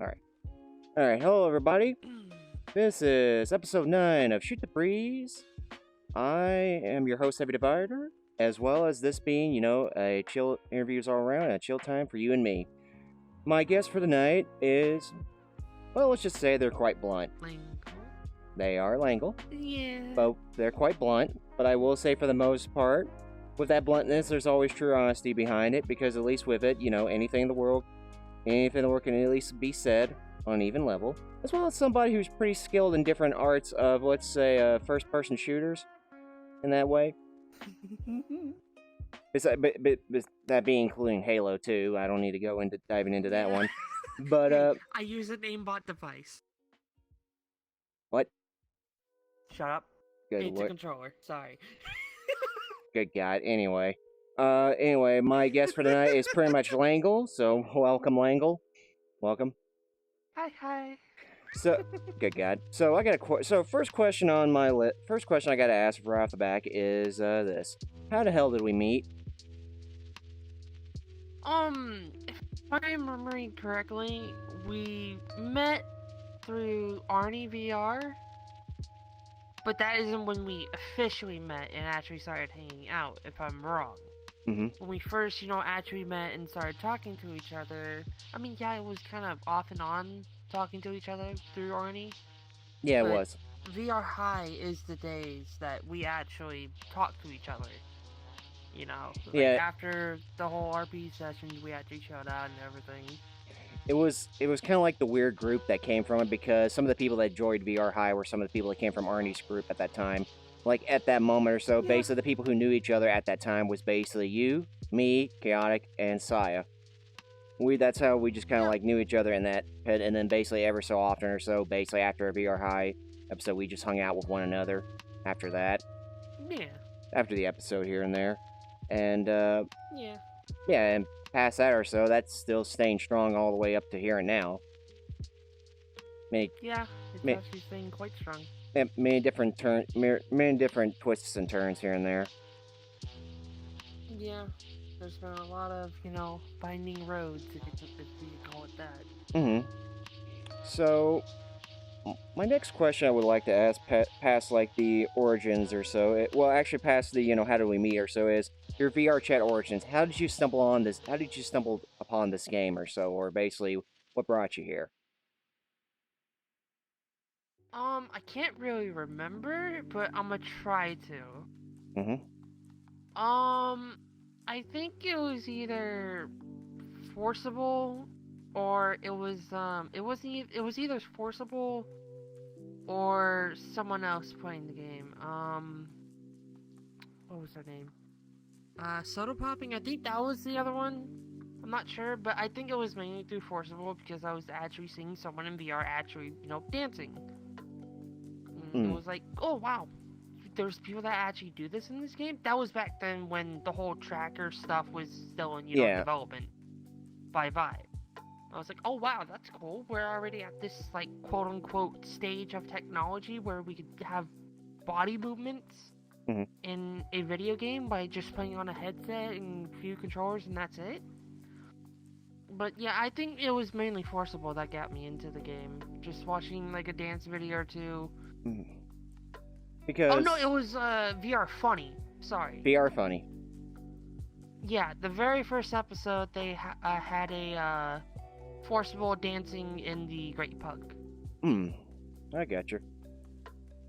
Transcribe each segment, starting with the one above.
Alright, hello everybody. This is episode 9 of Shoot the Breeze. I am your host, Heavy Divider, as well as this being, a chill interviews all around and a chill time for you and me. My guest for the night is, well, let's just say they're quite blunt. Langle? They are Langle. Yeah. But they're quite blunt, but I will say for the most part, with that bluntness, there's always true honesty behind it, because at least with it, anything in the world can at least be said on an even level, as well as somebody who's pretty skilled in different arts of, let's say, first-person shooters, in that way. But that being including Halo 2, I don't need to go into diving into that one. But, I use an aimbot device. What? Shut up. Good It's Lord. a controller. Sorry. Good God. Anyway, my guest for tonight is pretty much Langle, so welcome, Langle. Welcome. Hi. So, good God. So I got first question on my list. First question I got to ask right off the back is this: how the hell did we meet? If I'm remembering correctly, we met through Arnie VR, but that isn't when we officially met and actually started hanging out. If I'm wrong. Mm-hmm. When we first, actually met and started talking to each other, it was kind of off and on talking to each other through Arnie. Yeah, but it was. VR High is the days that we actually talk to each other. Yeah. After the whole RP sessions, we actually showed out and everything. It was kind of like the weird group that came from it, because some of the people that joined VR High were some of the people that came from Arnie's group at that time. Like, at that moment or so, Yeah. basically the people who knew each other at that time was basically you, me, Chaotic, and Saya. That's how we just kind of, knew each other in that pit, and then basically every so often or so, basically after a VR High episode, we just hung out with one another after that. Yeah. After the episode here and there. And, Yeah. yeah, and past that or so, that's still staying strong all the way up to here and now. Yeah, it's Me- actually staying quite strong. Many different twists and turns here and there. Yeah. There's been a lot of, finding roads, if you call it that. Mm-hmm. So, my next question I would like to ask, past the origins or so, actually past the how do we meet or so, is your VRChat origins. How did you stumble on this? How did you stumble upon this game or so, or basically what brought you here? I can't really remember, but I'm gonna try to. Mm-hmm. I think it was either forcible, or it was either forcible or someone else playing the game. What was their name? Soda Popping. I think that was the other one. I'm not sure, but I think it was mainly through forcible, because I was actually seeing someone in VR actually, dancing. It was like, oh wow, there's people that actually do this in this game. That was back then when the whole tracker stuff was still in development by Vive. I was like, oh wow, that's cool. We're already at this quote unquote stage of technology where we could have body movements in a video game by just playing on a headset and a few controllers, and that's it. But yeah, I think it was mainly forcible that got me into the game. Just watching a dance video or two. Because... Oh no, it was VR Funny. Sorry. VR Funny. Yeah, the very first episode they had a forcible dancing in the Great Pug. I gotcha.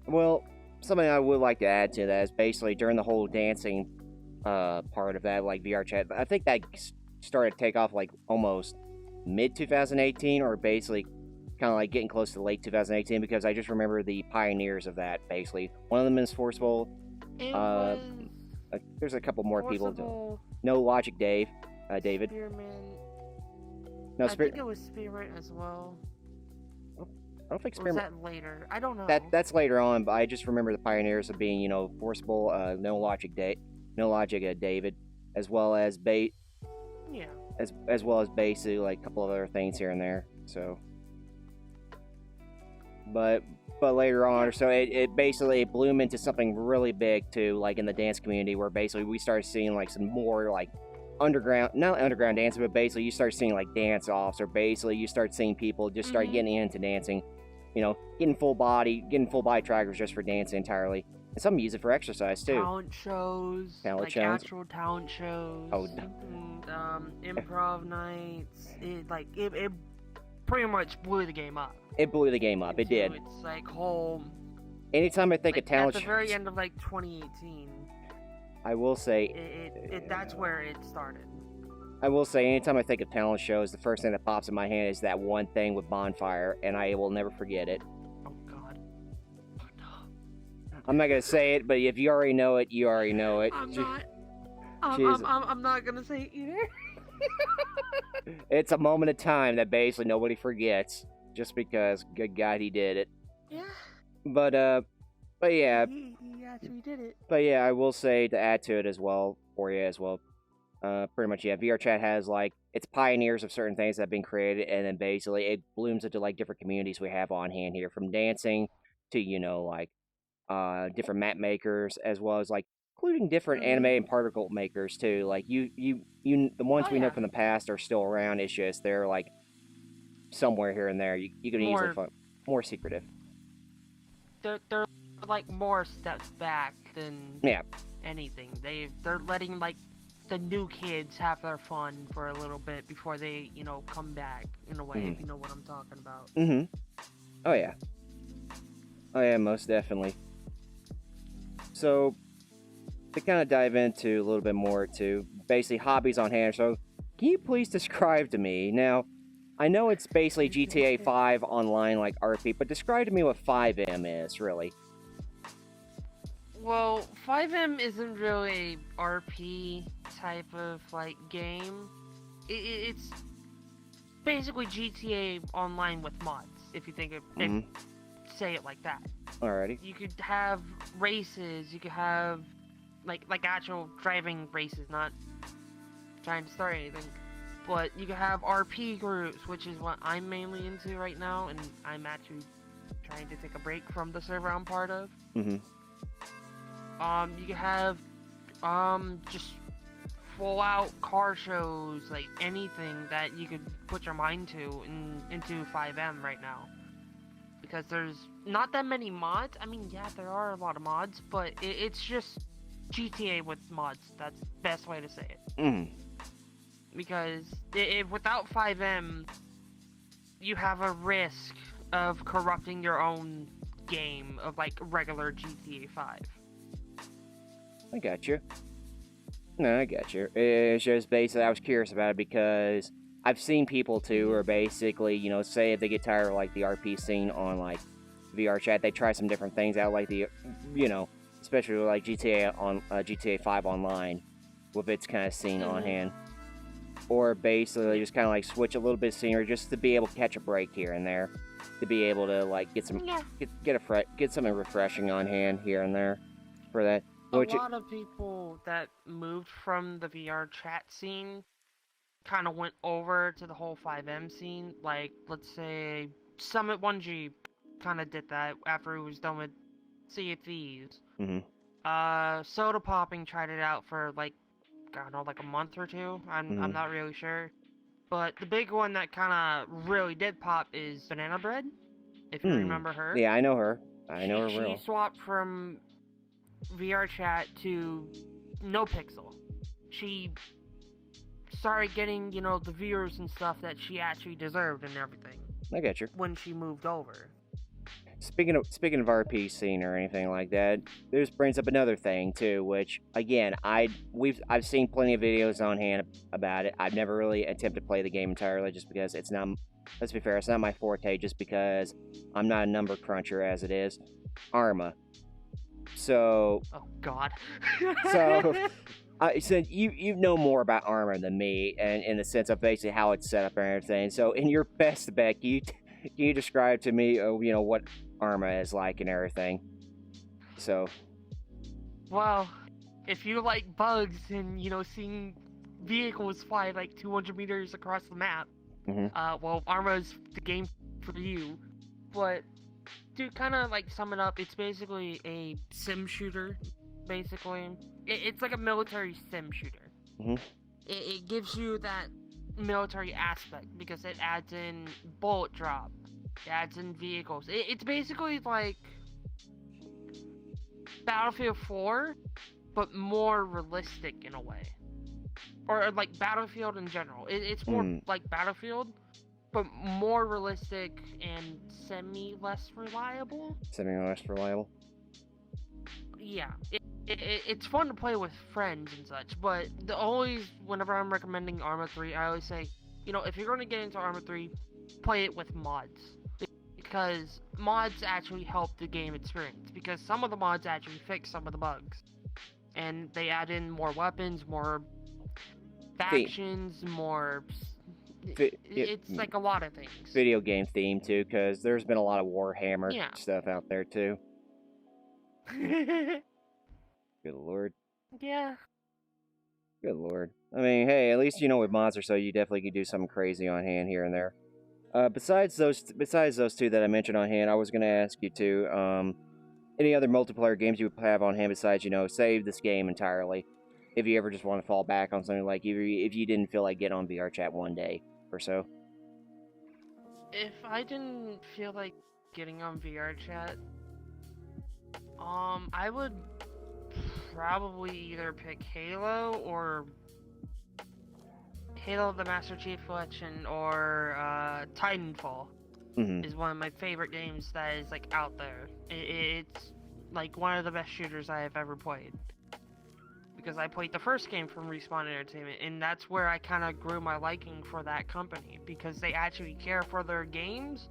Well, something I would like to add to that is basically during the whole dancing part of that, VRChat, I think that started to take off almost mid-2018, or basically kind of getting close to late 2018, because I just remember the pioneers of that, basically. One of them is Forcible. It was... There's a couple more Forcible, people. No Logic David. Spearman. No, I think it was Spearman as well. I don't think Or was Spearman... that later? I don't know. That's later on, but I just remember the pioneers of being, Forcible, No Logic David, as well as Bait. Yeah. As well as basically a couple of other things here and there. So, but later on, so it basically bloomed into something really big too, in the dance community, where basically we started seeing some more not underground dancing, but basically you start seeing like dance offs, or basically you start seeing people just start getting into dancing, getting full body trackers just for dancing entirely. And some use it for exercise too. Talent shows, actual talent shows. Oh, improv nights. It pretty much blew the game up. It blew the game up. It did. It's like whole. Anytime I think of talent shows, at the very end of 2018. I will say that's where it started. I will say, anytime I think of talent shows, the first thing that pops in my head is that one thing with Bonfire, and I will never forget it. Oh God. Oh, no. I'm not gonna say it, but if you already know it, you already know it. I'm not gonna say it either. It's a moment of time that basically nobody forgets, just because, good God, he did it. Yeah. But yeah. He actually did it. But yeah, I will say, to add to it as well, pretty much, yeah, VRChat has, it's pioneers of certain things that have been created, and then basically it blooms into, different communities we have on hand here, from dancing to, different map makers, as well as, including different anime and particle makers, too. The ones we know from the past are still around. It's just they're, somewhere here and there. You can easily find more secretive. They're more steps back than anything. They're letting, the new kids have their fun for a little bit before they, come back, in a way, if you know what I'm talking about. Oh, yeah. Oh, yeah, most definitely. So, to kind of dive into a little bit more to basically hobbies on hand, so can you please describe to me, now, I know it's basically GTA 5 online like RP, but describe to me what 5M is, really. Well, 5M isn't really a RP type of, game. It's basically GTA Online with mods, if you think of say it like that. Alrighty. You could have races, you could have, like actual driving races, not trying to start anything. But you could have RP groups, which is what I'm mainly into right now, and I'm actually trying to take a break from the server I'm part of. You could have, just full-out car shows, anything that you could put your mind to into 5M right now. Because there's not that many mods. I mean, yeah, there are a lot of mods, but it's just GTA with mods. That's the best way to say it. Because without 5M, you have a risk of corrupting your own game of, regular GTA 5. I got you. No, I got you. It's just basically, I was curious about it because I've seen people too, or basically, say if they get tired of the RP scene on VRChat, they try some different things out, especially with GTA 5 online, with its kind of scene on hand, or basically just kind of switch a little bit of scenery just to be able to catch a break here and there, to be able to get some get something refreshing on hand here and there for that. A lot of people that moved from the VRChat scene kind of went over to the whole 5M scene. Let's say Summit 1G kind of did that after he was done with Sea of Thieves. Soda Popping tried it out for I don't know, a month or two. I'm not really sure. But the big one that kind of really did pop is Banana Bread, if you remember her. Yeah, I know her. I know her real. She swapped from VRChat to NoPixel. She started getting, the viewers and stuff that she actually deserved and everything. I get you. When she moved over. Speaking of RP scene or anything like that, this brings up another thing too, which again, I've seen plenty of videos on hand about it. I've never really attempted to play the game entirely, just because it's not. Let's be fair, it's not my forte. Just because I'm not a number cruncher as it is. Arma. So. Oh God. So you know more about Arma than me, and in the sense of basically how it's set up and everything. So in your best bet, can you describe to me, what Arma is like and everything? So. Well, if you like bugs and seeing vehicles fly 200 meters across the map, well, Arma's the game for you. But to kind of sum it up, it's basically a sim shooter. Basically, it's like a military sim shooter. it gives you that military aspect because it adds in bullet drop, it adds in vehicles. It's basically like Battlefield 4, but more realistic in a way. Or like Battlefield in general. It's more like Battlefield, but more realistic and semi-less reliable. Semi-less reliable? Yeah. It's fun to play with friends and such, but whenever I'm recommending Arma 3, I always say, if you're going to get into Arma 3, play it with mods. Because mods actually help the game experience. Because some of the mods actually fix some of the bugs. And they add in more weapons, more factions, more... It's like a lot of things. Video game theme, too, because there's been a lot of Warhammer stuff out there, too. Good lord. Yeah. Good lord. I mean, hey, at least with mods or so, you definitely could do something crazy on hand here and there. Besides those two that I mentioned on hand, I was gonna ask you too. Any other multiplayer games you would have on hand besides, save this game entirely? If you ever just want to fall back on something like if you didn't feel like getting on VRChat one day or so. If I didn't feel like getting on VRChat, I would probably either pick Halo or Halo the Master Chief Collection or Titanfall. Is one of my favorite games that is like out there. It's like one of the best shooters I have ever played. Because I played the first game from Respawn Entertainment, and that's where I kind of grew my liking for that company, because they actually care for their games,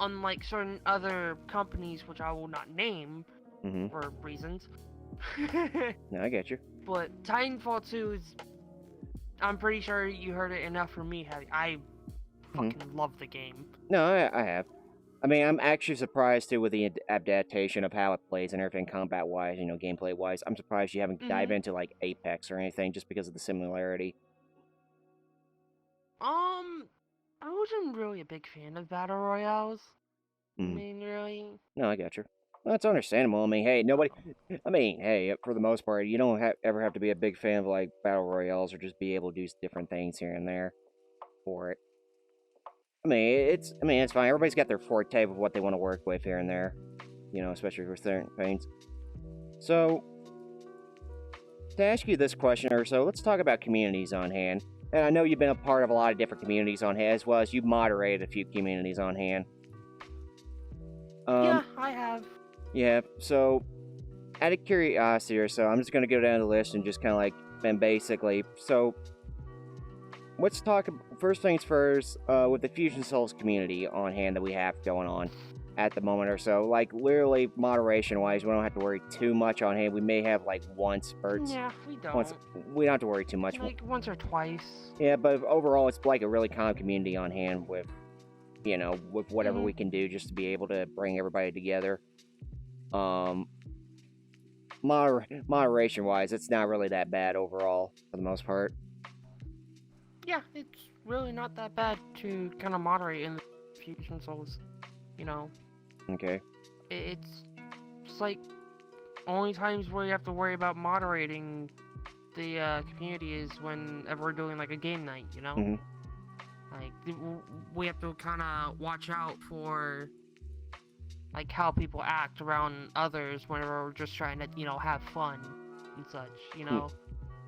unlike certain other companies which I will not name for reasons. No, I get you. But Titanfall 2 is... I'm pretty sure you heard it enough from me. I fucking love the game. No, I have. I mean, I'm actually surprised, too, with the adaptation of how it plays and everything combat-wise, gameplay-wise. I'm surprised you haven't dived into, like, Apex or anything just because of the similarity. I wasn't really a big fan of Battle Royales. I mean, really. No, I got you. Well, that's understandable. I mean, hey, hey, for the most part, you don't ever have to be a big fan of, like, Battle Royales or just be able to do different things here and there for it. I mean, it's fine. Everybody's got their forte of what they want to work with here and there, especially for certain things. So, to ask you this question or so, let's talk about communities on hand. And I know you've been a part of a lot of different communities on hand, as well as you've moderated a few communities on hand. Yeah, I have. Yeah, so, out of curiosity or so, I'm just going to go down the list and just kind of and basically, so... Let's talk, first things first, with the Fusion Souls community on hand that we have going on at the moment or so. Like, literally, moderation-wise, we don't have to worry too much on hand. We may have, once spurts. Yeah, we don't. We don't have to worry too much. Once or twice. Yeah, but overall, it's a really calm community on hand with, with whatever we can do just to be able to bring everybody together. Moderation-wise, it's not really that bad overall, for the most part. Yeah, it's really not that bad to kind of moderate in the Fusion Souls, Okay. It's like only times where you have to worry about moderating the community is whenever we're doing like a game night, Like we have to kind of watch out for like how people act around others whenever we're just trying to have fun and such,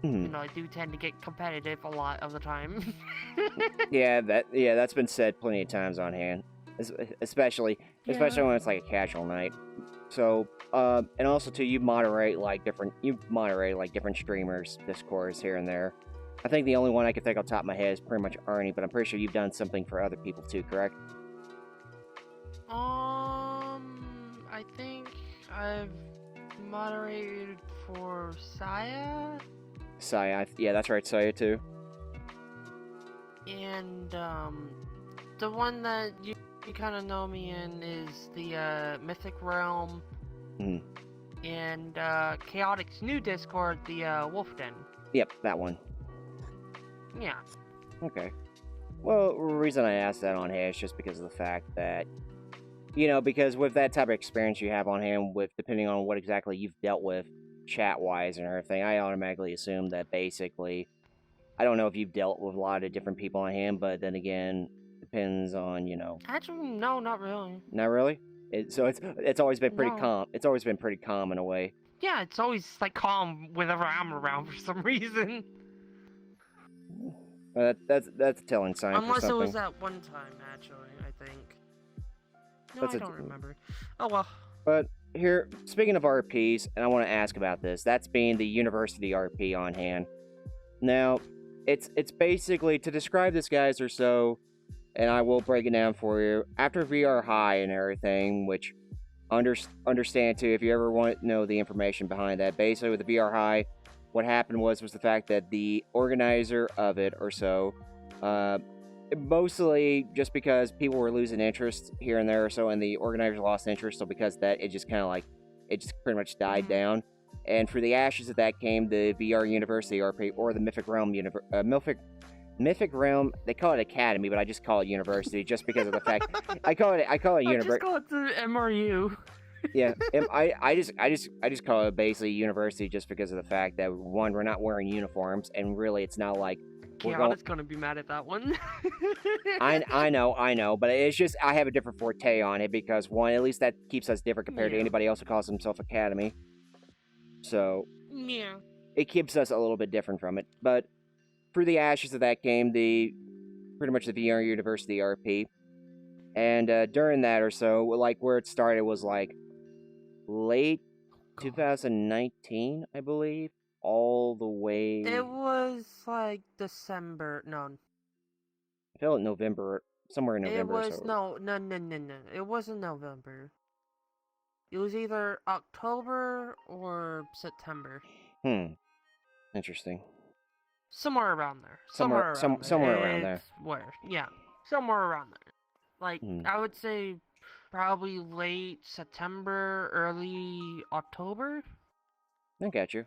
I do tend to get competitive a lot of the time. Yeah, that's been said plenty of times on hand, especially when it's like a casual night. So, and also too, you moderate different streamers' discourse here and there. I think the only one I can think off the top of my head is pretty much Arnie, but I'm pretty sure you've done something for other people too, correct? I think I've moderated for Saya. Saya, yeah, that's right, Saya too. And the one that you kind of know me in is the Mythic Realm. And Chaotic's new Discord, the Wolf Den. Yep, that one. Yeah. Okay. Well, the reason I asked that on hand is just because of the fact that, because with that type of experience you have on hand, with depending on what exactly you've dealt with chat-wise and everything, I automatically assume that basically I don't know if you've dealt with a lot of different people on hand, but then again, depends on, Actually, no, not really. Not really. So it's always been pretty No. calm. It's always been pretty calm in a way. Yeah, it's always like calm whenever I'm around for some reason. That's a telling sign for Unless something. it was that one time, actually, I think. No, That's I don't remember. Oh well. But here, speaking of RPs, and I want to ask about this. That's being the University RP on hand. Now, it's basically to describe this, guys, or so, and I will break it down for you. After VR High and everything, which understand too, if you ever want to know the information behind that. Basically, with the VR High, what happened was the fact that the organizer of it or so, mostly just because people were losing interest here and there or so, and the organizers lost interest, so because of that, it just kind of like, it just pretty much died down. And for the ashes of that came the VR University RP, or the Mythic Realm Mythic Realm. They call it Academy, but I just call it University just because of the fact I call it University. Just call it the MRU. Yeah, I just call it basically University just because of the fact that, one, we're not wearing uniforms, and really it's not like Chaotic's gonna be mad at that one. I know, but it's just I have a different forte on it because, one, at least that keeps us different compared to anybody else who calls himself Academy. So yeah, it keeps us a little bit different from it. But through the ashes of that came pretty much the VR University RP, and during that or so, like where it started was like late 2019, I believe, all the way. it was like December. No, I feel like November, somewhere in November. it was so. no. It wasn't November. It was either October or September. Interesting. Somewhere around there. Somewhere around there. Where? Yeah, somewhere around there. Like I would say, probably late September, early October. I got you.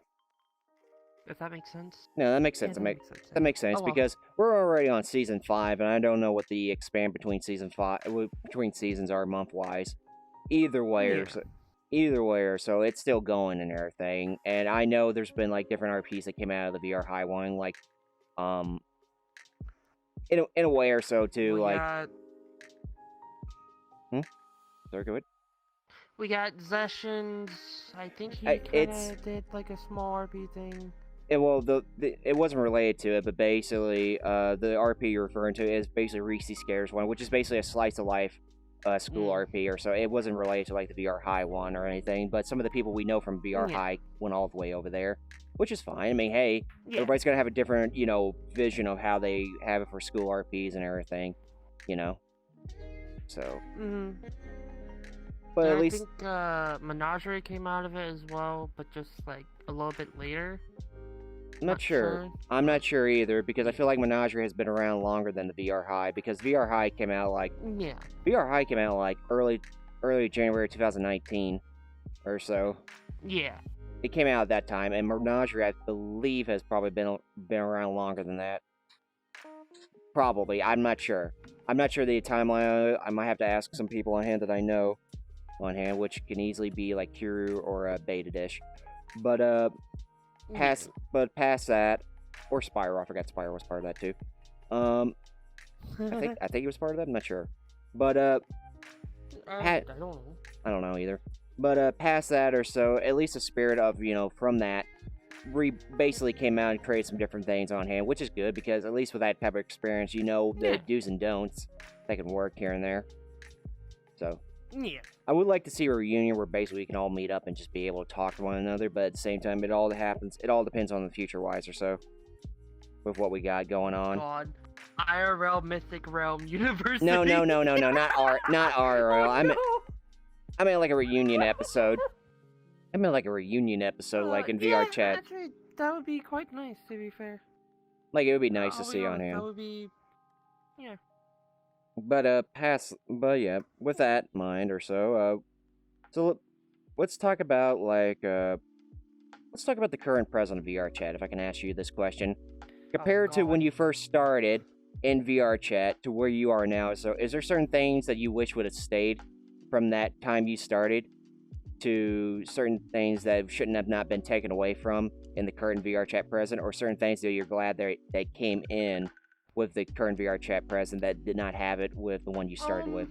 If that makes sense. No, that makes sense. Yeah, that makes sense Oh, well. because we're already on season 5, and I don't know what the expand between seasons are month wise. Either way, or so, it's still going and everything. And I know there's been like different RPs that came out of the VR High one, like, in a way or so too, Sorry, go ahead. We got Zessions. I think he kind of did like a small RP thing. Well, it wasn't related to it, but basically, the RP you're referring to is basically Reese Scares one, which is basically a slice of life school RP or so. It wasn't related to like the VR High one or anything, but some of the people we know from VR High went all the way over there, which is fine. I mean, hey, everybody's gonna have a different, vision of how they have it for school RPs and everything, So. But and at least I think Menagerie came out of it as well, but just like a little bit later. I'm not sure. I'm not sure either, because I feel like Menagerie has been around longer than the VR High, because VR High came out like early January 2019 or so. Yeah. It came out at that time, and Menagerie, I believe, has probably been around longer than that. Probably. I'm not sure. I'm not sure the timeline. I might have to ask some people on hand that I know on hand, which can easily be like Kuru or Beta Dish. But past that, or Spyro. I forgot Spyro was part of that too. I think he was part of that. I'm not sure. But I don't know. I don't know either. But past that or so, at least the spirit of from that, basically came out and created some different things on hand, which is good because at least with that type of experience, the do's and don'ts that can work here and there. So. Yeah. I would like to see a reunion where basically we can all meet up and just be able to talk to one another, but at the same time, it all depends on the future wise or so. With what we got going on. God. IRL Mythic Realm University. No, not IRL. I mean like a reunion episode. I mean like a reunion episode like in VRChat. Actually, that would be quite nice, to be fair. Like, it would be nice to see on hand. That would be... Yeah. But with that in mind or so, so let's talk about the current present of VRChat, if I can ask you this question. Compared to when you first started in VRChat to where you are now, so is there certain things that you wish would have stayed from that time you started to certain things that shouldn't have not been taken away from in the current VRChat present, or certain things that you're glad they came in with the current VRChat present that did not have it with the one you started with?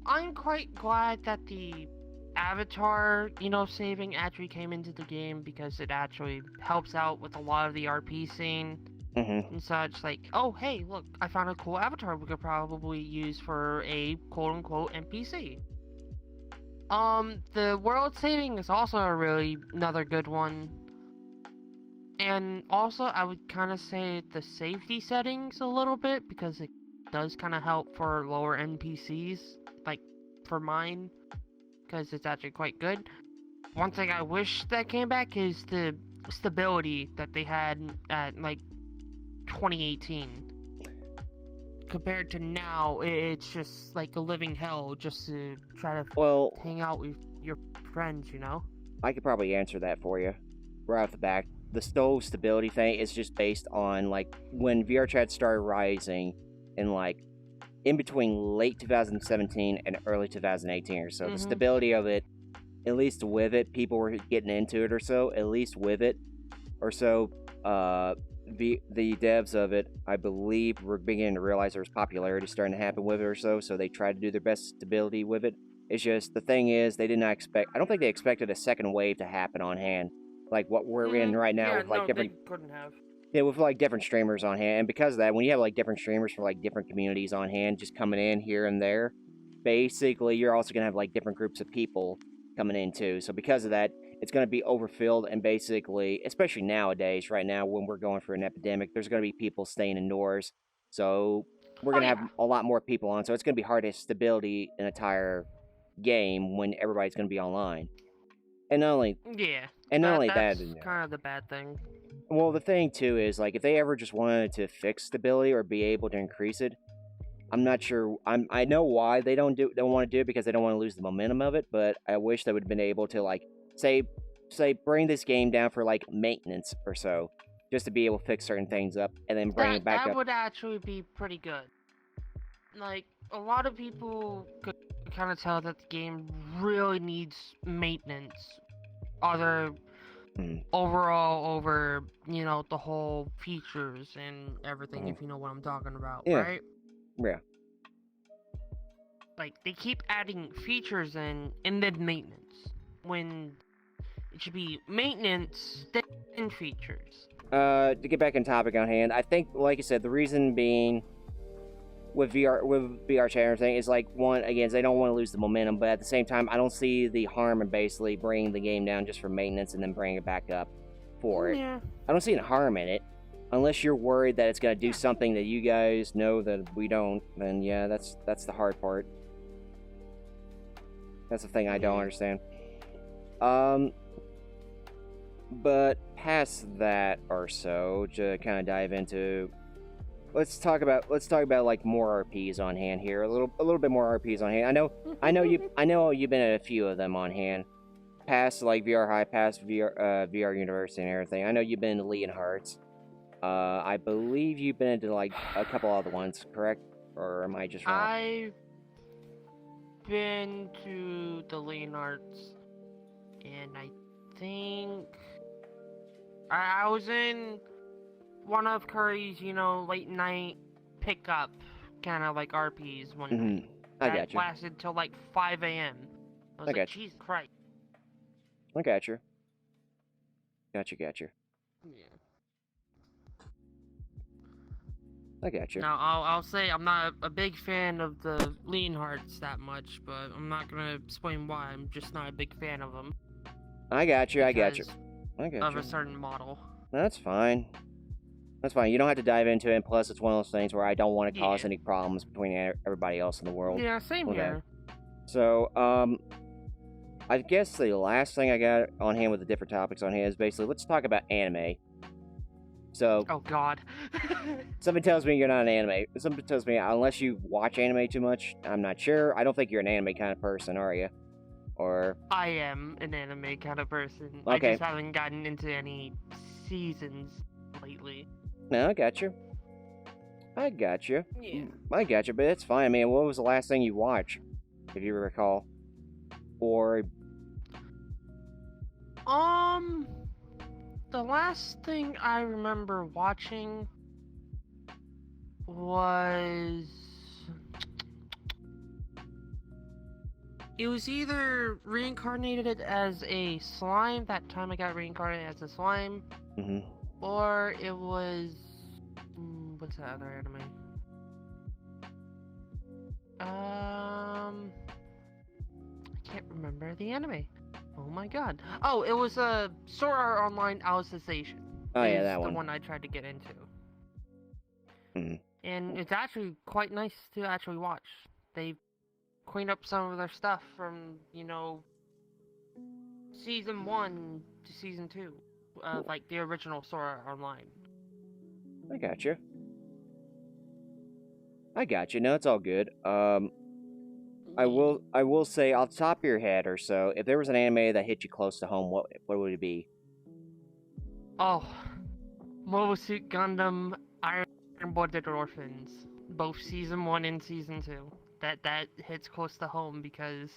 I'm quite glad that the avatar, saving actually came into the game, because it actually helps out with a lot of the RP scene and such. Like, oh, hey, look, I found a cool avatar we could probably use for a quote-unquote NPC. The world saving is also another good one. And also, I would kind of say the safety settings a little bit, because it does kind of help for lower NPCs, like for mine, because it's actually quite good. One thing I wish that came back is the stability that they had at, like, 2018. Compared to now, it's just like a living hell just to try to hang out with your friends, I could probably answer that for you right off the bat. The stove stability thing is just based on, like, when VRChat started rising in, like, in between late 2017 and early 2018 or so. The stability of it, at least with it, people were getting into it or so, at least with it or so. The devs of it, I believe, were beginning to realize there was popularity starting to happen with it or so, so they tried to do their best stability with it. It's just, the thing is, they did not expect, I don't think they expected a second wave to happen on hand, like what we're in right now, with, like, different... they couldn't have. Yeah, with, like, different streamers on hand, and because of that, when you have, like, different streamers from, like, different communities on hand, just coming in here and there, basically, you're also gonna have, like, different groups of people coming in, too, so because of that, it's going to be overfilled, and basically, especially nowadays, right now, when we're going through an epidemic, there's going to be people staying indoors, so we're going to have a lot more people on, so it's going to be hard to stability an entire game when everybody's going to be online. And not only... Yeah, and not only that's that... kind of the bad thing. Well, the thing, too, is, like, if they ever just wanted to fix stability or be able to increase it, I'm not sure... I know why they don't want to do it, because they don't want to lose the momentum of it, but I wish they would have been able to, like, say bring this game down for, like, maintenance or so, just to be able to fix certain things up, and then bring it back up. That would actually be pretty good. Like, a lot of people could kind of tell that the game really needs maintenance. Overall over, the whole features and everything, if you know what I'm talking about, right? Yeah. Like, they keep adding features in, and then maintenance, when it should be maintenance, then features. To get back on topic on hand, I think, like I said, the reason being with VRChat and everything is, like, one, again, they don't want to lose the momentum, but at the same time, I don't see the harm in basically bringing the game down just for maintenance and then bringing it back up for it. Yeah. I don't see any harm in it, unless you're worried that it's going to do something that you guys know that we don't, then yeah, that's the hard part. That's the thing I don't understand. But past that or so, to kind of dive into, let's talk about like more RPs on hand here. A little bit more RPs on hand. I know you've been at a few of them on hand. Past, like, VR High, past VR University and everything. I know you've been to Leon Hearts. I believe you've been into, like, a couple other ones, correct? Or am I just wrong? I've been to the Leon Hearts, and I think I was in one of Curry's, late night pickup, kind of like RPs one night. I got you. That lasted till like 5 a.m. I was like, Jesus Christ. I got you. Got you. Yeah. I got you. Now, I'll say I'm not a big fan of the Lean Hearts that much, but I'm not gonna explain why. I'm just not a big fan of them. I got you. Of a certain model. That's fine. You don't have to dive into it, and plus it's one of those things where I don't want to cause any problems between everybody else in the world. Yeah, same here. So, I guess the last thing I got on hand with the different topics on hand is basically, let's talk about anime. So... Oh, God. Something tells me you're not an anime. Something tells me, unless you watch anime too much, I'm not sure. I don't think you're an anime kind of person, are you? Or... I am an anime kind of person. Okay. I just haven't gotten into any seasons lately. No, I got you. Yeah. I got you, but it's fine. I mean, what was the last thing you watched, if you recall? Or The last thing I remember watching was... It was either reincarnated as a slime, that time I got reincarnated as a slime, or it was... what's that other anime? I can't remember the anime. Oh my god. Oh, it was a Sword Art Online Alicization. Oh yeah, that the one. one I tried to get into. And it's actually quite nice to actually watch. They cleaned up some of their stuff from, season 1 to season 2 of like the original Sword Art Online. I got you. No, it's all good. I will say off the top of your head or so, if there was an anime that hit you close to home, what would it be? Oh, Mobile Suit Gundam Iron-Blooded Orphans, both season 1 and season 2. That hits close to home because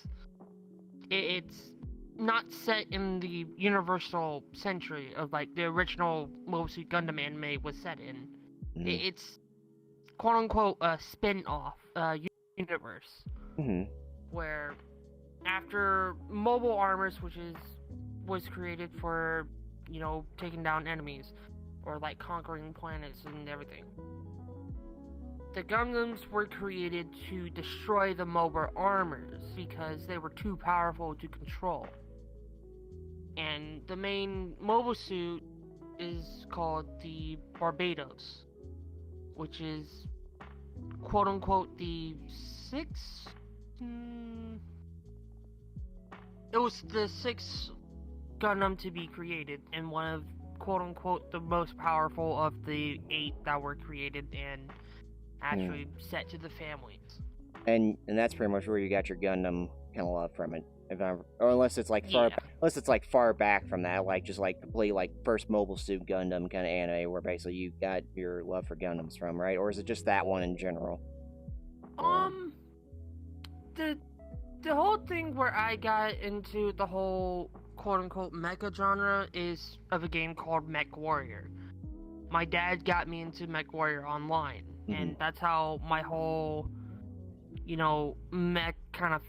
it's not set in the universal century of like the original Mobile Suit Gundam anime was set in. It's quote unquote a spin-off universe. Where after Mobile Armors, which was created for, taking down enemies or like conquering planets and everything, the Gundams were created to destroy the Mobile Armors because they were too powerful to control. And the main mobile suit is called the Barbados, which is quote unquote the sixth. It was the sixth Gundam to be created, and one of quote unquote the most powerful of the 8 that were created and actually set to the families. And that's pretty much where you got your Gundam kind of love from it, or unless it's like far back from that, like just like complete like first Mobile Suit Gundam kind of anime, where basically you got your love for Gundams from, right? Or is it just that one in general? The whole thing where I got into the whole quote-unquote mecha genre is of a game called Mech Warrior. My dad got me into Mech Warrior Online, and that's how my whole, mech kind of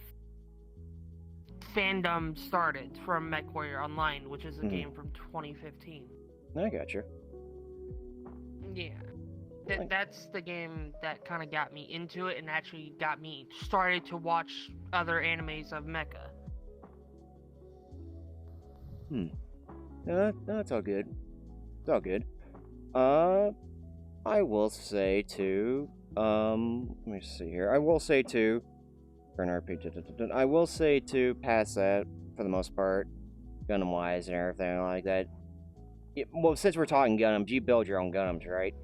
fandom started, from Mech Warrior Online, which is a game from 2015. I got you. Yeah. That's the game that kind of got me into it and actually got me started to watch other animes of mecha. No, it's all good. It's all good. I will say too, let me see here. I will say too, I will say too, past that, for the most part, Gundam-wise and everything like that. Well, since we're talking Gundams, you build your own Gundams, right?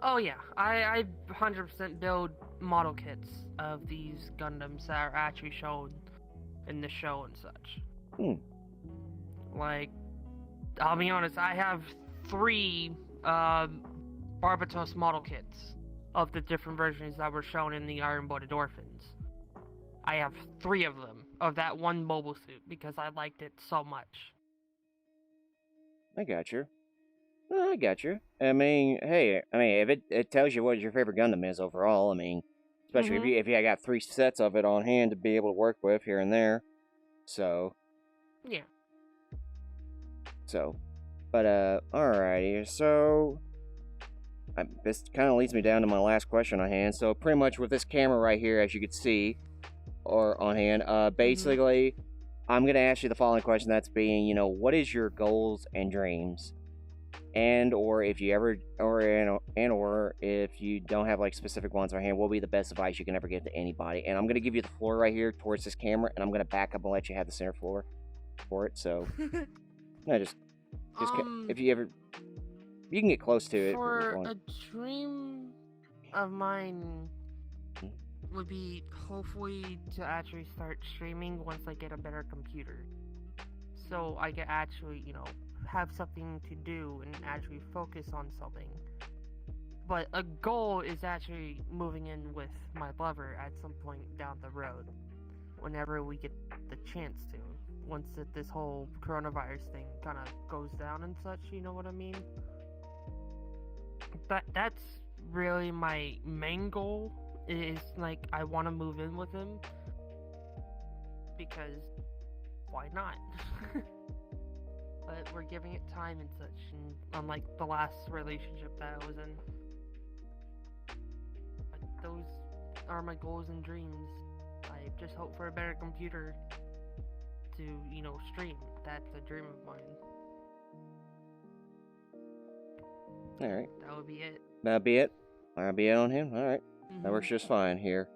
Oh yeah, I 100% build model kits of these Gundams that are actually shown in the show and such. Like, I'll be honest, I have 3 Barbatos model kits of the different versions that were shown in the Iron-Blooded Orphans. I have 3 of them, of that one mobile suit, because I liked it so much. I got you. I got you. I mean, hey, if it tells you what your favorite Gundam is overall, I mean, especially if you got 3 sets of it on hand to be able to work with here and there, so. Yeah. So, but alrighty. So, this kind of leads me down to my last question on hand. So, pretty much with this camera right here, as you can see, or on hand, basically, I'm gonna ask you the following question. That's being, what is your goals and dreams? And or if you ever or if you don't have like specific ones on hand, what will be the best advice you can ever give to anybody? And I'm gonna give you the floor right here towards this camera, and I'm gonna back up and let you have the center floor for it. So no, just if you can get close to it. For a dream of mine would be hopefully to actually start streaming once I get a better computer, so I can actually have something to do and actually focus on something. But a goal is actually moving in with my lover at some point down the road. whenever we get the chance to. Once this whole coronavirus thing kind of goes down and such, you know what I mean? That's really my main goal, is like I want to move in with him, because why not? But we're giving it time and such, and unlike the last relationship that I was in, but those are my goals and dreams. I just hope for a better computer to, you know, stream. That's a dream of mine. Alright. That would be it. That'll be it? That'll be it on him? Alright. That works just fine here.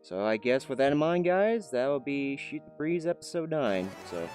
So I guess with that in mind, guys, that will be Shoot the Breeze episode 9. So